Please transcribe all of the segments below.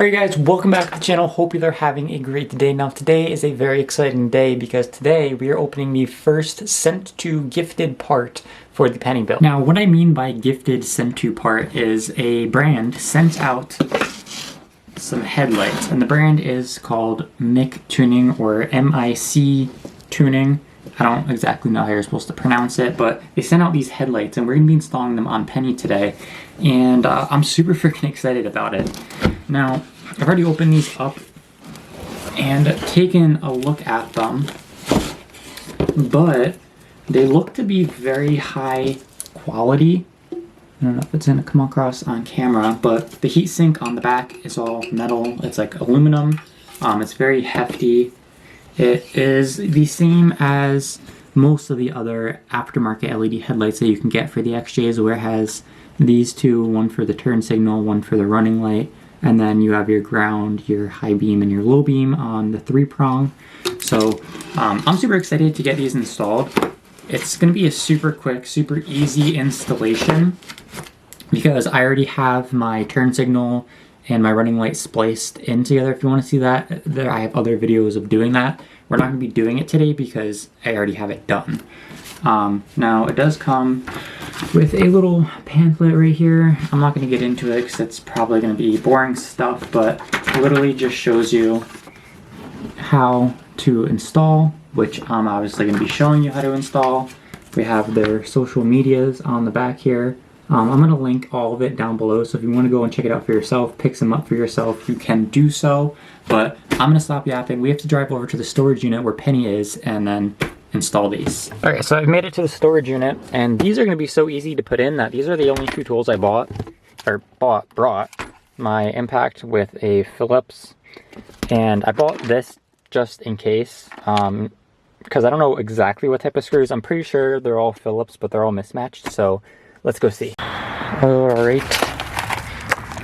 Alright guys, welcome back to the channel. Hope you're having a great day. Now today is a very exciting day because today we are opening the first sent to gifted part for the penny bill. Now what I mean by gifted sent to part is a brand sent out some headlights, and the brand is called MicTuning or MIC-tuning. I don't exactly know how you're supposed to pronounce it, but they sent out these headlights and we're going to be installing them on Penny today, and I'm super freaking excited about it. Now, I've already opened these up and taken a look at them, but they look to be very high quality. I don't know if it's going to come across on camera, but the heatsink on the back is all metal. It's like aluminum. It's very hefty. It is the same as most of the other aftermarket LED headlights that you can get for the XJs, where it has these two, one for the turn signal, one for the running light, and then you have your ground, your high beam, and your low beam on the 3-prong. So I'm super excited to get these installed. It's going to be a super quick, super easy installation because I already have my turn signal and my running light spliced in together. If you want to see that, I have other videos of doing that. We're not going to be doing it today because I already have it done. Now it does come with a little pamphlet right here. I'm not going to get into it because it's probably going to be boring stuff, but it literally just shows you how to install, which I'm obviously going to be showing you how to install. We have their social medias on the back here. I'm going to link all of it down below, so if you want to go and check it out for yourself, pick some up for yourself, you can do so. But I'm going to stop yapping. We have to drive over to the storage unit where Penny is and then install these. Alright, so I've made it to the storage unit, and these are going to be so easy to put in that these are the only two tools I brought. My Impact with a Phillips, and I bought this just in case, because I don't know exactly what type of screws. I'm pretty sure they're all Phillips, but they're all mismatched, so let's go see. Alright,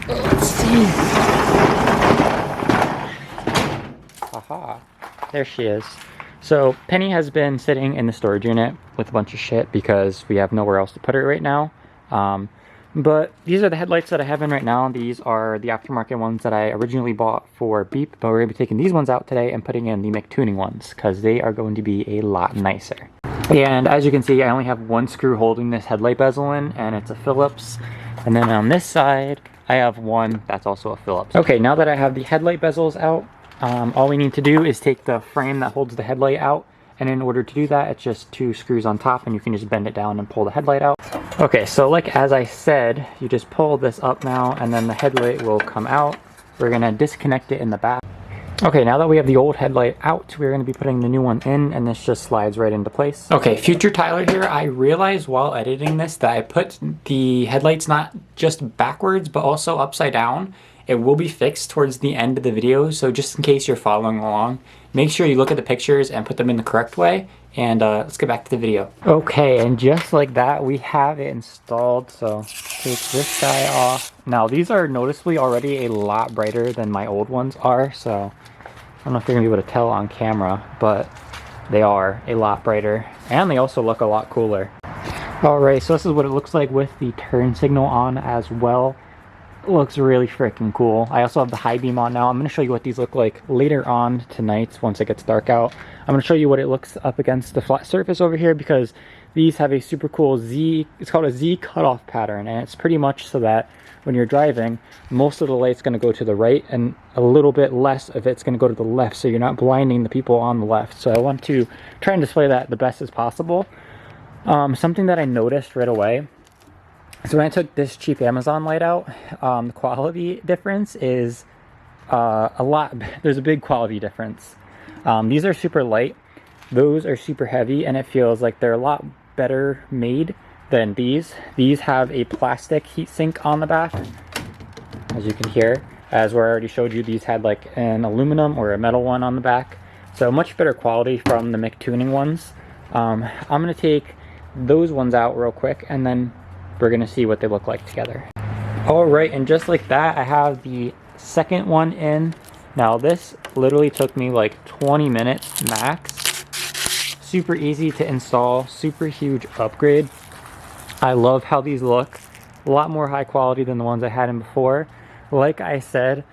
let's see. Aha, there she is. So Penny has been sitting in the storage unit with a bunch of shit because we have nowhere else to put her right now. But these are the headlights that I have in right now. These are the aftermarket ones that I originally bought for Beep, but we're going to be taking these ones out today and putting in the MicTuning ones because they are going to be a lot nicer. And as you can see, I only have one screw holding this headlight bezel in, and it's a Phillips. And then on this side, I have one that's also a Phillips. Okay, now that I have the headlight bezels out, all we need to do is take the frame that holds the headlight out, and in order to do that, it's just two screws on top, and you can just bend it down and pull the headlight out. Okay, so like as I said, you just pull this up now, and then the headlight will come out. We're gonna disconnect it in the back. Okay, now that we have the old headlight out, we're going to be putting the new one in, and this just slides right into place. Okay, future Tyler here. I realized while editing this that I put the headlights not just backwards, but also upside down. It will be fixed towards the end of the video, so just in case you're following along, make sure you look at the pictures and put them in the correct way, and let's get back to the video. Okay, and just like that, we have it installed, so take this guy off. Now, these are noticeably already a lot brighter than my old ones are, so I don't know if you're going to be able to tell on camera, but they are a lot brighter, and they also look a lot cooler. Alright, so this is what it looks like with the turn signal on as well. It looks really freaking cool. I also have the high beam on now. I'm going to show you what these look like later on tonight once it gets dark out. I'm going to show you what it looks up against the flat surface over here because these have a super cool Z, it's called a Z cutoff pattern, and it's pretty much so that when you're driving, most of the light's going to go to the right and a little bit less of it's going to go to the left, so you're not blinding the people on the left. So I want to try and display that the best as possible. Something that I noticed right away, so when I took this cheap Amazon light out, the quality difference is there's a big quality difference. These are super light, those are super heavy, and it feels like they're a lot better made than these. These have a plastic heatsink on the back, as you can hear. As where I already showed you, these had like an aluminum or a metal one on the back. So much better quality from the MicTuning ones. I'm going to take those ones out real quick, and then we're going to see what they look like together. Alright, and just like that, I have the second one in. Now this literally took me like 20 minutes max. Super easy to install, super huge upgrade. I love how these look. A lot more high quality than the ones I had in before. Like I said,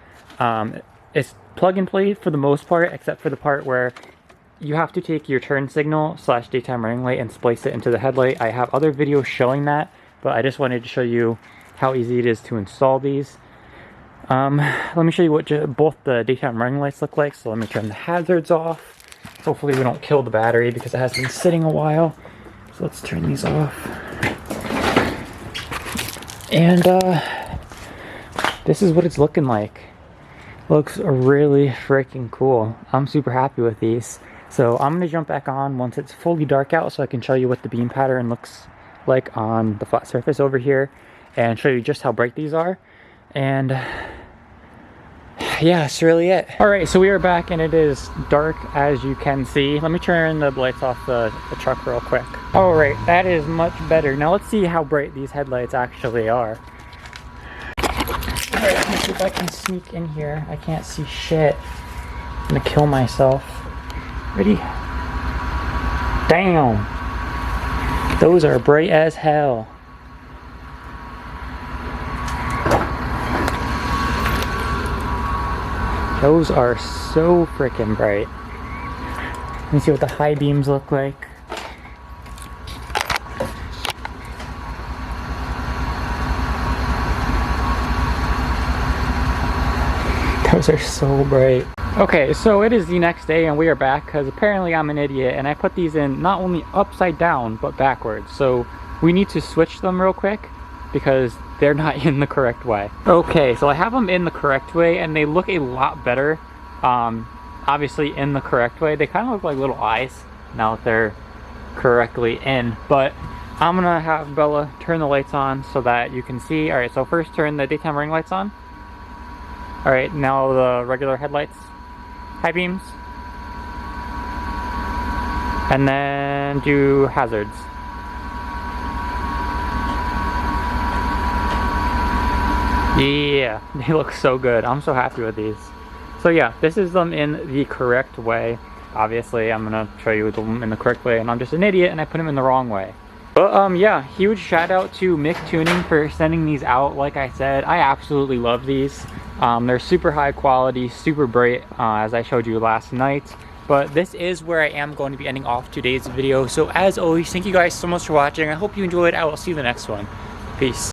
It's plug and play for the most part, except for the part where you have to take your turn signal / daytime running light and splice it into the headlight. I have other videos showing that, but I just wanted to show you how easy it is to install these. Let me show you what both the daytime running lights look like. So let me turn the hazards off. Hopefully we don't kill the battery because it has been sitting a while. So let's turn these off. And this is what it's looking like. Looks really freaking cool. I'm super happy with these. So I'm gonna jump back on once it's fully dark out so I can show you what the beam pattern looks like on the flat surface over here and show you just how bright these are. And yeah, that's really it. All right, so we are back and it is dark as you can see. Let me turn the lights off the truck real quick. All right, that is much better. Now let's see how bright these headlights actually are. All right, let me see if I can sneak in here. I can't see shit. I'm gonna kill myself. Ready? Damn. Those are bright as hell. Those are so freaking bright. Let me see what the high beams look like. Those are so bright. Okay, so it is the next day and we are back because apparently I'm an idiot and I put these in not only upside down but backwards. So we need to switch them real quick because they're not in the correct way. Okay, so I have them in the correct way and they look a lot better. Obviously in the correct way. They kind of look like little eyes now that they're correctly in. But I'm gonna have Bella turn the lights on so that you can see. All right, so first turn the daytime running lights on. All right, now the regular headlights, high beams. And then do hazards. Yeah, they look so good. I'm so happy with these. So yeah, this is them in the correct way. Obviously, I'm gonna show you them in the correct way, and I'm just an idiot and I put them in the wrong way. But yeah, huge shout out to MicTuning for sending these out. Like I said, I absolutely love these. They're super high quality, super bright, as I showed you last night. But this is where I am going to be ending off today's video. So as always, thank you guys so much for watching. I hope you enjoyed. I will see you in the next one. Peace.